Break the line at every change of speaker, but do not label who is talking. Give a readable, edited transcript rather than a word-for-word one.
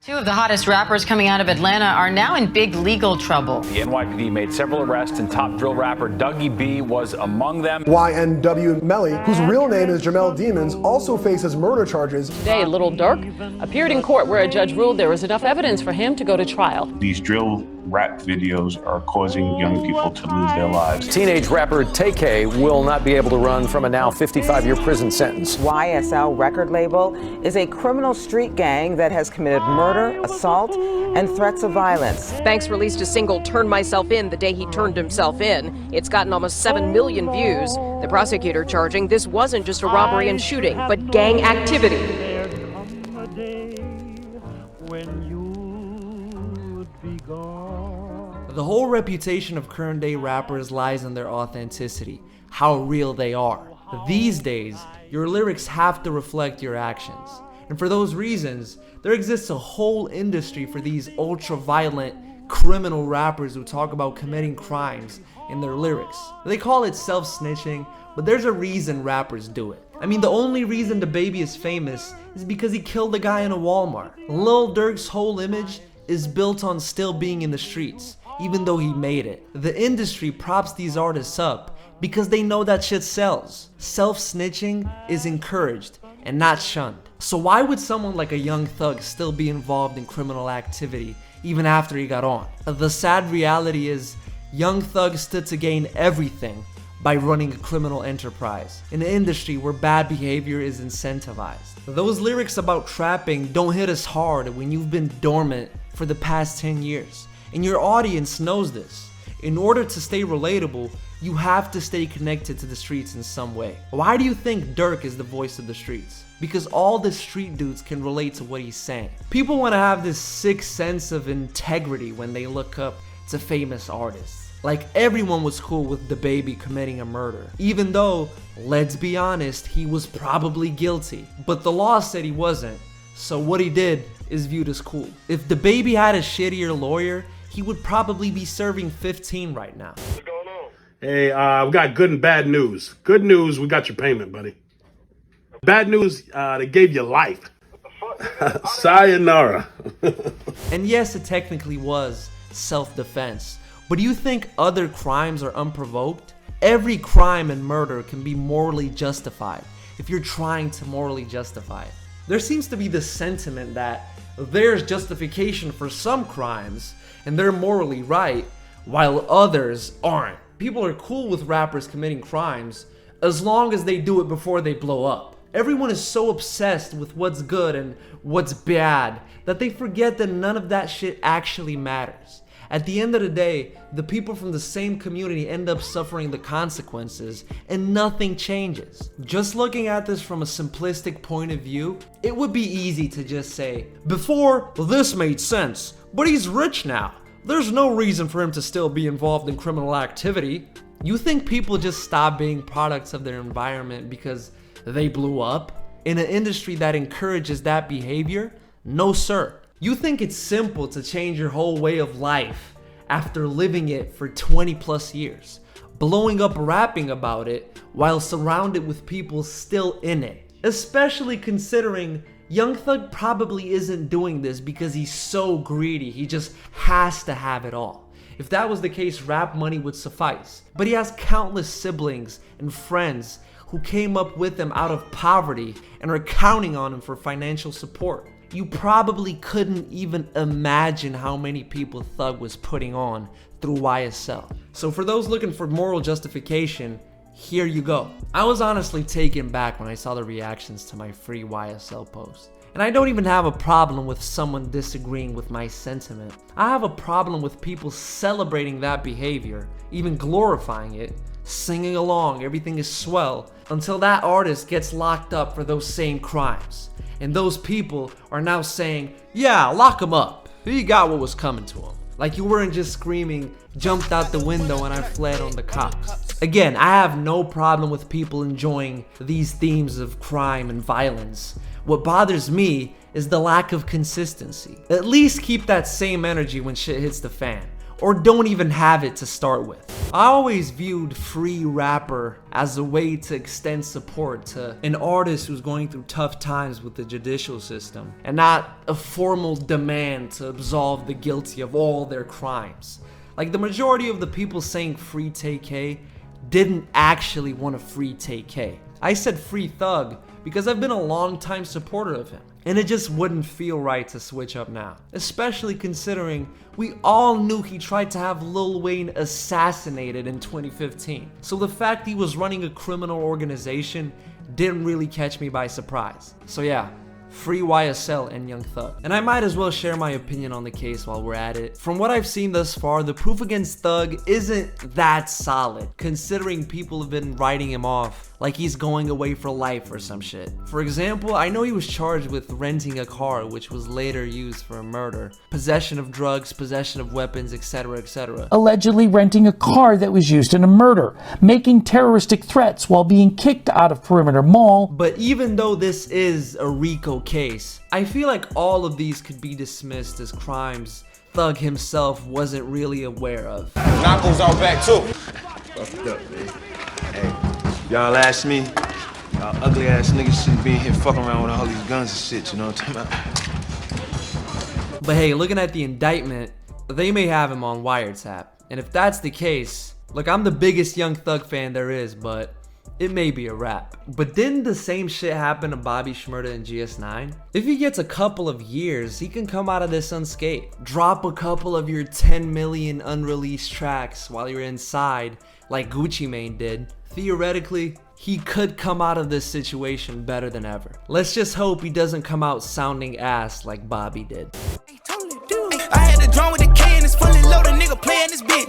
Two of the hottest rappers coming out of Atlanta are now in big legal trouble.
The NYPD made several arrests, and top drill rapper Dougie B was among them.
YNW Melly, whose real name is Jamel Demons, also faces murder charges.
Today, Lil Durk appeared in court where a judge ruled there was enough evidence for him to go to trial.
These drill rap videos are causing young people to lose their lives.
Teenage rapper Tay-K will not be able to run from a now 55-year prison sentence.
YSL record label is a criminal street gang that has committed murder, assault, and threats of violence.
Banks released a single, Turn Myself In, the day he turned himself in. It's gotten almost 7 million views. The prosecutor charging this wasn't just a robbery and shooting, but gang activity.
The whole reputation of current day rappers lies in their authenticity, how real they are. These days, your lyrics have to reflect your actions. And for those reasons, there exists a whole industry for these ultra-violent, criminal rappers who talk about committing crimes in their lyrics. They call it self-snitching, but there's a reason rappers do it. I mean, the only reason DaBaby is famous is because he killed a guy in a Walmart. Lil Durk's whole image is built on still being in the streets, even though he made it. The industry props these artists up because they know that shit sells. Self-snitching is encouraged and not shunned. So why would someone like a Young Thug still be involved in criminal activity even after he got on? The sad reality is, Young Thug stood to gain everything by running a criminal enterprise in an industry where bad behavior is incentivized. Those lyrics about trapping don't hit as hard when you've been dormant for the past 10 years. And your audience knows this. In order to stay relatable, you have to stay connected to the streets in some way. Why do you think Durk is the voice of the streets? Because all the street dudes can relate to what he's saying. People want to have this sick sense of integrity when they look up to famous artists. Like everyone was cool with DaBaby committing a murder, even though, let's be honest, he was probably guilty. But the law said he wasn't, so what he did is viewed as cool. If DaBaby had a shittier lawyer, he would probably be serving 15 right now.
What's going on? Hey, we got good and bad news. Good news, we got your payment, buddy. Bad news, they gave you life. Sayonara.
And yes, it technically was self-defense. But do you think other crimes are unprovoked? Every crime and murder can be morally justified if you're trying to morally justify it. There seems to be this sentiment that there's justification for some crimes and they're morally right, while others aren't. People are cool with rappers committing crimes as long as they do it before they blow up. Everyone is so obsessed with what's good and what's bad that they forget that none of that shit actually matters. At the end of the day, the people from the same community end up suffering the consequences and nothing changes. Just looking at this from a simplistic point of view, it would be easy to just say, before, this made sense, but he's rich now. There's no reason for him to still be involved in criminal activity. You think people just stop being products of their environment because they blew up? In an industry that encourages that behavior? No sir. You think it's simple to change your whole way of life after living it for 20 plus years, blowing up rapping about it while surrounded with people still in it. Especially considering Young Thug probably isn't doing this because he's so greedy, he just has to have it all. If that was the case, rap money would suffice. But he has countless siblings and friends who came up with him out of poverty and are counting on him for financial support. You probably couldn't even imagine how many people Thug was putting on through YSL. So for those looking for moral justification, here you go. I was honestly taken back when I saw the reactions to my free YSL post. And I don't even have a problem with someone disagreeing with my sentiment. I have a problem with people celebrating that behavior, even glorifying it, singing along, everything is swell, until that artist gets locked up for those same crimes. And those people are now saying, yeah, lock him up. He got what was coming to him. Like you weren't just screaming, jumped out the window and I fled on the cops. Again, I have no problem with people enjoying these themes of crime and violence. What bothers me is the lack of consistency. At least keep that same energy when shit hits the fan. or don't even have it to start with. I always viewed free rapper as a way to extend support to an artist who's going through tough times with the judicial system, and not a formal demand to absolve the guilty of all their crimes. Like, the majority of the people saying free TK didn't actually want to free TK. I said free Thug because I've been a long-time supporter of him, and it just wouldn't feel right to switch up now, especially considering we all knew he tried to have Lil Wayne assassinated in 2015. So the fact he was running a criminal organization didn't really catch me by surprise. So yeah, free YSL and Young Thug. And I might as well share my opinion on the case while we're at it. From what I've seen thus far, the proof against Thug isn't that solid, considering people have been writing him off like he's going away for life or some shit. For example, I know he was charged with renting a car, which was later used for a murder, possession of drugs, possession of weapons, etc., etc.
Allegedly renting a car that was used in a murder, making terroristic threats while being kicked out of Perimeter Mall.
But even though this is a RICO case, I feel like all of these could be dismissed as crimes Thug himself wasn't really aware of.
Knuckles out back too. Fucked up, man. Hey, y'all ask me, y'all ugly ass niggas shouldn't be in here fucking around with all these guns and shit, you know what I'm talking about?
But hey, looking at the indictment, they may have him on wiretap. And if that's the case, look, I'm the biggest Young Thug fan there is, but it may be a wrap. But didn't the same shit happen to Bobby Shmurda in GS9? If he gets a couple of years, he can come out of this unscathed. Drop a couple of your 10 million unreleased tracks while you're inside, like Gucci Mane did. Theoretically, he could come out of this situation better than ever. Let's just hope he doesn't come out sounding ass like Bobby did.
I had the drum with the K and it's fully loaded, nigga playing this bitch.